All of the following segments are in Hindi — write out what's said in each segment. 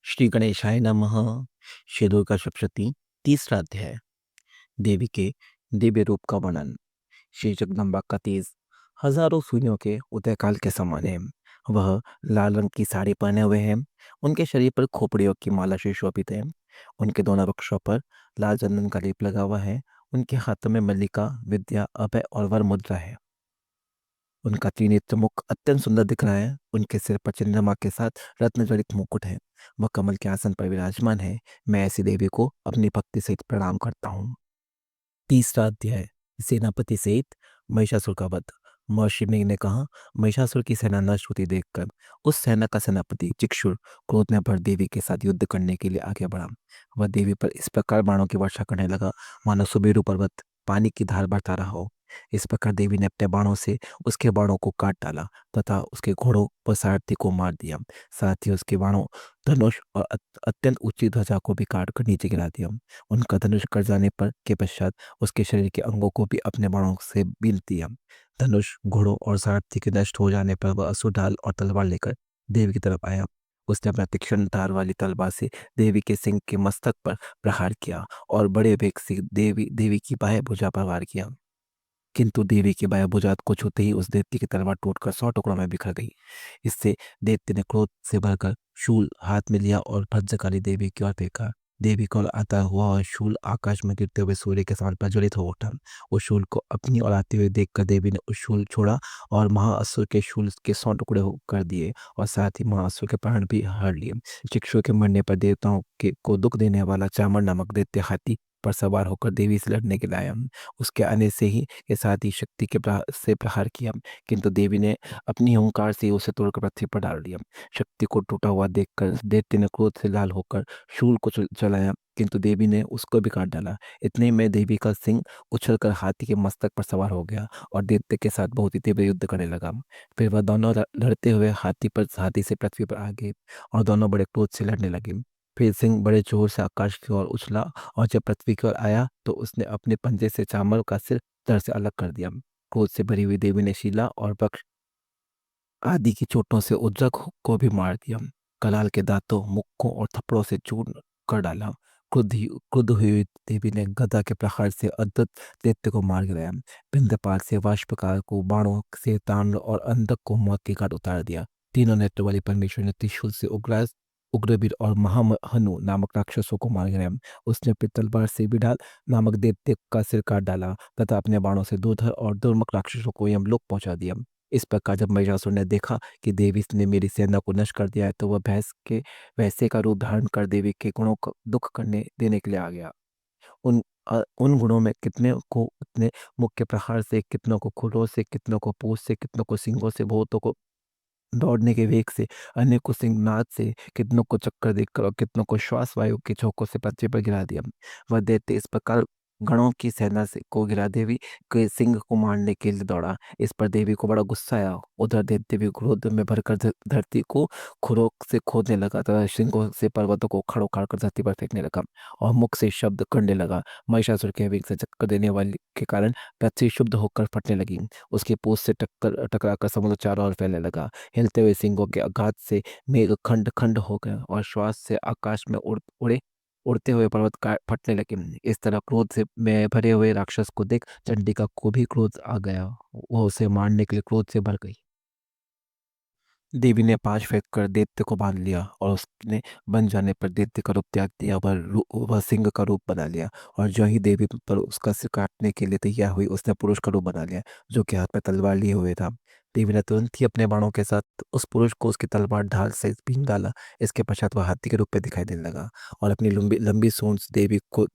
श्री गणेशाय नमः। श्री दुर्गा सप्तशती तीसरा अध्याय। देवी के दिव्य रूप का वर्णन। श्री जगदम्बा का तेज हजारों सूर्यों के उदयकाल के समान है। वह लाल रंग की साड़ी पहने हुए हैं। उनके शरीर पर खोपड़ियों की माला से शोभित है। उनके दोनों वक्षों पर लाल चंदन का लेप लगा हुआ है। उनके हाथों में मल्लिका, विद्या, अभय और वर मुद्रा है। उनका त्रिनेत्र मुख अत्यंत सुंदर दिख रहा है। उनके सिर पर चंद्रमा के साथ रत्न जड़ित मुकुट है। वह कमल के आसन पर विराजमान है। मैं ऐसी देवी को अपनी भक्ति सहित प्रणाम करता हूँ। तीसरा अध्याय। सेनापति सहित महिषासुर का वध। महर्षि मेघ ने कहा, महिषासुर की सेना नष्ट होती देखकर उस सेना का सेनापति चिक्षुर क्रोध में भर देवी के साथ युद्ध करने के लिए आगे बढ़ा। वह देवी पर इस प्रकार बाणों की वर्षा करने लगा मानो सुमेरु पर्वत पानी की धार बरसा रहा हो। इस प्रकार देवी ने अपने बाणों से उसके बाणों को काट डाला तथा उसके घोड़ों व सारथी को मार दिया। साथ ही उसके बाणों धनुष और अत्यंत ऊंची ध्वजा को भी काट कर नीचे गिरा दिया। उनका धनुष कट जाने पर के पश्चात उसके शरीर के अंगों को भी अपने बाणों से बीन दिया। धनुष, घोड़ों और सारथी के नष्ट हो जाने पर वह असुर ढाल और तलवार लेकर देवी की तरफ आया। उसने अपना तीक्ष्ण धार वाली तलवार से देवी के सिंह के मस्तक पर प्रहार किया और बड़े वेग से देवी की बाह्य भुजा पर वार किया। किंतु देवी की बाह्य भुजा को छूते ही उस दैत्य की तलवार टूटकर 100 टुकड़ों में बिखर गई। इससे दैत्य ने क्रोध से भरकर शूल हाथ में लिया और भद्रकाली देवी की ओर फेंका। देवी को आता हुआ वह शूल आकाश में गिरते हुए सूर्य के समान प्रज्वलित हो उठा। उस शूल को अपनी ओर आते हुए देखकर देवी ने उस शूल छोड़ा और महाअसुर के शूल के 100 टुकड़े कर दिए और साथ ही महाअसुर के प्राण भी हर लिए। शिक्षु के मरने पर देवताओं के को दुख देने वाला चामर नामक दैत्य हाथी पर सवार होकर देवी से लड़ने के लिए आया। उसके आने से ही के साथ ही शक्ति के से प्रहार किया, किंतु देवी ने अपनी अहंकार से उसे तोड़कर पृथ्वी पर डाल दिया। शक्ति को टूटा हुआ देखकर दैत्य ने क्रोध से लाल होकर शूल को चलाया, किंतु देवी ने उसको भी काट डाला। इतने में देवी का सिंह उछलकर हाथी के मस्तक पर सवार हो गया और दैत्य के साथ बहुत ही तीव्र युद्ध करने लगा। फिर वह दोनों लड़ते हुए हाथी से पृथ्वी पर आ गए और दोनों बड़े क्रोध से लड़ने लगे। फिर सिंह बड़े जोर से आकाश की ओर उछला और जब पृथ्वी की ओर आया तो उसने अपने पंजे से चामर का सिर धड़ से अलग कर दिया। क्रोध से भरी हुई देवी ने शीला और वृक्ष आदि की चोटों से उद्रक को भी मार दिया। कलाल के दांतों, मुक्कों और थप्पड़ों से चूर्ण कर डाला। क्रुद्ध हुई देवी ने गदा के प्रहार से अद्भुत दैत्य को मार गिराया। पिंडपात से वाष्पकार को बाणों से तांड और अंधक को मौत के घाट उतार दिया। तीनों नेत्र वाली परमेश्वर ने त्रिशूल से उग्रवीर और महाहनु नामक राक्षसों को मार गिराया। उसने अपनी तलवार से बिडाल नामक दैत्य का सिर काट डाला तथा अपने बाणों से दूधर और दुर्मुख राक्षसों को यमलोक पहुंचा दिया। इस प्रकार जब महिषासुर ने देखा कि देवी ने मेरी सेना को नष्ट कर दिया है तो वह भैंस के वैसे का रूप धारण कर देवी के गुणों को दुख करने देने के लिए आ गया। उन गुणों में कितने को उतने मुख्य प्रहार से, कितनों को खुरों से, कितनों को पूंछ से, कितनों को सींगों से, बहुतों को दौड़ने के वेग से, अन्य को सिंहनाद से, कितनों को चक्कर देकर और कितनों को श्वास वायु के झोंकों से पृथ्वी पर गिरा दिया। वह दैत्य इस प्रकार गणों की सेना से को गिरा देवी के सिंह को मारने के लिए दौड़ा। इस पर देवी को बड़ा गुस्सा आया। उधर दैत्य भी क्रोध में भरकर धरती को खुरों से खोदने लगा तथा सिंहों से पर्वतों को उखाड़ उखाड़ कर धरती पर फेंकने लगा और मुख से शब्द करने लगा। महिषासुर के वेग से चक्कर देने वाले के कारण पृथ्वी शुद्ध होकर फटने लगी। उसकी पूंछ से टक्कर टकराकर समुद्र चारों ओर फैलने लगा। हिलते हुए सिंगों के आघात से मेघ खंड खंड हो गए और श्वास से आकाश में उड़ते हुए पर्वत का फटने लगे। इस तरह क्रोध से में भरे हुए राक्षस को देख चंडिका को भी क्रोध आ गया। वह उसे मारने के लिए क्रोध से भर गई। देवी ने पांच फेंक कर दैत्य को बांध लिया और उसने बन जाने पर दैत्य का रूप त्याग दिया। वह सिंह का रूप बना लिया और जो ही देवी पर उसका सिर काटने के लिए तैयार हुई उसने पुरुष का रूप बना लिया जो कि हाथ में तलवार लिए हुए था। देवी ने तुरंत ही अपने बाणों के साथ उस पुरुष को उसकी तलवार ढाल से बीन डाला। इसके पश्चात वह हाथी के रूप में दिखाई देने लगा और अपनी लंबी लंबी सूंड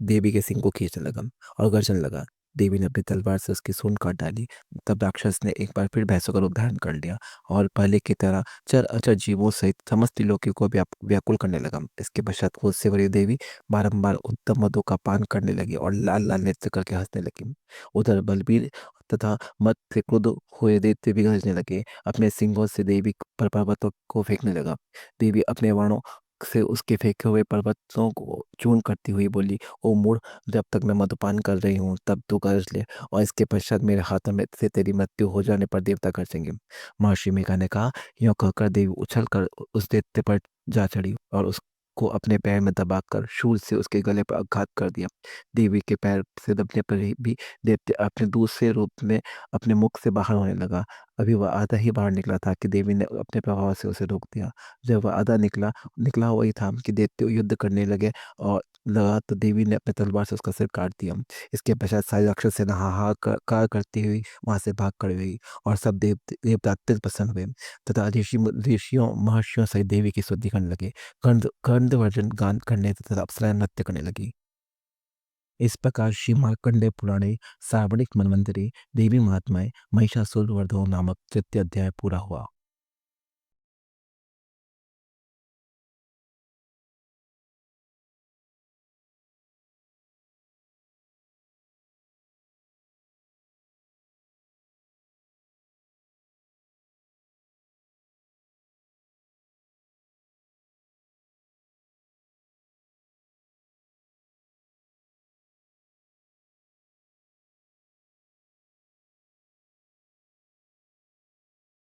देवी के सिंह को खींचने लगा और गर्जन लगा। देवी ने अपनी तलवार से उसकी सूंड काट डाली। तब राक्षस ने एक बार फिर भैंसों का रूप धारण कर लिया और पहले की तरह चर अचर जीवों सहित समस्त त्रिलोकी को व्याकुल करने लगा। इसके पश्चात क्रोध से भरी देवी बारंबार उत्तम मधु का पान करने लगी और लाल लाल नृत्य करके हंसने लगी। उधर बलबीर तथा मत से क्रुद्ध हुए दैत्य भी गरजने लगे। अपने सिंगों से देवी पर पर्वतों को फेंकने लगा। देवी अपने बाणों से उसके फेंके हुए पर्वतों को चूर्ण करती हुई बोली, ओ मूढ़, जब तक मैं मधुपान कर रही हूँ तब तू गरज ले और इसके पश्चात मेरे हाथों में से तेरी मृत्यु हो जाने पर देवता गरजेंगे। महर्षि मेघा ने कहा। यों कहकर देवी उछल कर उस दैत्य पर जा चढ़ी और उसको को अपने पैर में दबाकर शूल से उसके गले पर आघात कर दिया। देवी के पैर से दबने पर भी दैत्य अपने दूसरे रूप में अपने मुख से बाहर होने लगा। अभी वह आधा ही बाहर निकला था कि देवी ने अपने प्रभाव से उसे रोक दिया। जब वह आधा निकला निकला वही था कि दैत्य युद्ध करने लगे और लगा तो देवी ने अपने तलवार से उसका सिर काट दिया। इसके पश्चात सारी राक्षस सेना हाहाकार करती हुई वहां से भाग खड़ी हुई और सब देवता अत्यंत प्रसन्न हुए तथा ऋषियों महर्षियों सहित देवी की स्तुति करने लगे। कर्णवर्जन गान करने तथा अप्सराएं नृत्य करने लगी। इस प्रकार श्री मार्कंडेय पुराणे सार्वणिक मनवंतरे देवी महात्म्य महिषासुर वध नामक तृतीय अध्याय पूरा हुआ।